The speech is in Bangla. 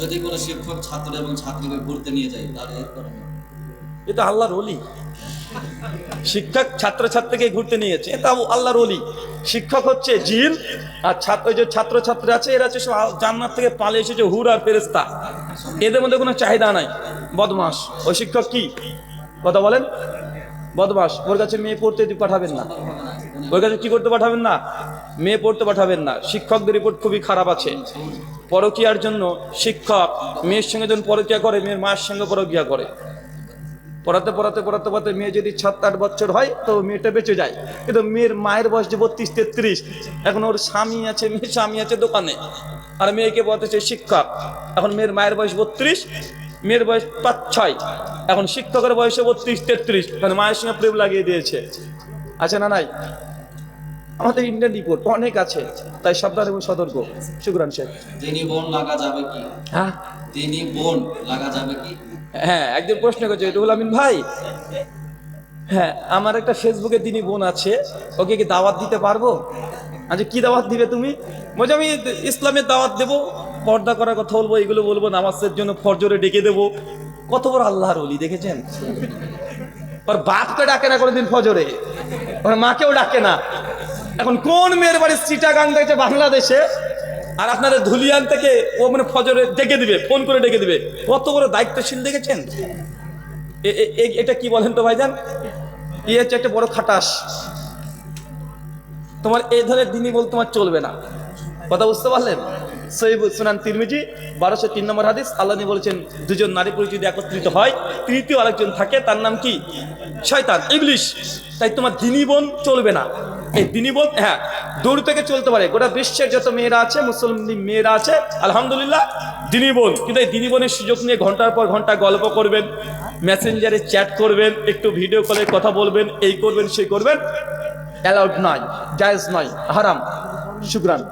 যদি কোনো শিক্ষক ছাত্র এবং ছাত্রীকে ঘুরতে নিয়ে যায় তাহলে এর করণীয়? এটা আল্লাহর ওলি। শিক্ষক ছাত্রছাত্রীকে ঘুরতে নিয়েছে, এটা আল্লাহর ওলি। শিক্ষক হচ্ছে জিন, আর ওই যে ছাত্রছাত্রী আছে এরা হচ্ছে সব জান্নাত থেকে পালিয়ে এসেছে হুর আর ফেরেশতা। এদের মধ্যে কোনো চাহিদা নাই। বদমাস ওই শিক্ষক কি কথা বলেন? বদমাস। ওর কাছে মেয়ে পড়তে পাঠাবেন না, ওর কাছে কি করতে পাঠাবেন না? মেয়ে পড়তে পাঠাবেন না। শিক্ষকদের রিপোর্ট খুবই খারাপ আছে। পরকীয়ার জন্য শিক্ষক মেয়ের সঙ্গে যখন পরকীয়া করে, মেয়ের মায়ের সঙ্গে পরকীয়া করে। পড়াতে পড়াতে পড়াতে পড়াতে মেয়ে যদি 7-8 বছর হয় তো মেয়েটা বেঁচে যায়, কিন্তু মেয়ের মায়ের বয়স যে 32-33, এখন ওর স্বামী আছে, মেয়ের স্বামী আছে দোকানে, আর মেয়েকে বলতেছে শিক্ষক। এখন মেয়ের মায়ের বয়স 32, মেয়ের বয়স 5-6, এখন শিক্ষকের বয়সে 32-33, মানে মায়ের সঙ্গে প্রেম লাগিয়ে দিয়েছে। আছে না নাই? আমাদের ইন্ডিয়ান রিপোর্ট অনেক আছে, তাই সাবধান এবং সতর্ক। শুকরান শেখ। দিনী বোন লাগা যাবে কি? হ্যাঁ দিনী বোন লাগা যাবে কি? হ্যাঁ, একজন প্রশ্ন করছে রুহুল আমিন ভাই, হ্যাঁ আমার একটা ফেসবুকে দিনী বোন আছে, ওকে কি দাওয়াত দিতে পারবো? আচ্ছা কি দাওয়াত দিবে তুমি? বলছি আমি ইসলামের দাওয়াত দেবো, পর্দা করার কথা বলবো, এগুলো বলবো, নামাজের জন্য ফজরে ডেকে দেবো। কত বড় আল্লাহর ওলি দেখেছেন? ওর বাপকে ডাকে না কোনোদিন ফজরে, ওর মাকেও ডাকে না। এখন কোন মেয়ের বাড়ি চিটাগাং থেকে বাংলাদেশে, আর আপনাদের ধুলিয়ান থেকে ও মানে ফজরে ডেকে দিবে, ফোন করে ডেকে দিবে। কত বড় দায়িত্বশীল দেখেছেন? এটা কি বলেন তো ভাইজান? এ হচ্ছে একটা বড় খাটাস। তোমার এই ধরনের দিনই বল তোমার চলবে না। কথা বুঝতে পারলেন? সহিহ সুনান তিরমিজি 1203 নম্বর হাদিস, আল্লাহ নবী বলেছেন দুজন নারী পুরুষ যদি একত্রিত হয়, তৃতীয় আরেকজন থাকে, তার নাম কি? শয়তান, ইবলিশ। তাই তোমার দিনী বোন চলবে না। এই দিনী বোন হ্যাঁ দূর থেকে চলতে পারে, গোটা বিশ্বের যত মেয়েরা আছে, মুসলিম মেয়েরা আছে, আলহামদুলিল্লাহ দিনী বোন। কিন্তু এই দিনী বোনের সুযোগ নিয়ে ঘন্টার পর ঘন্টা গল্প করবেন, মেসেঞ্জারে চ্যাট করবেন, একটু ভিডিও কলে কথা বলবেন, এই করবেন সেই করবেন, অ্যালাউড নয়, জায়েজ নয়, হারাম। শুকরান।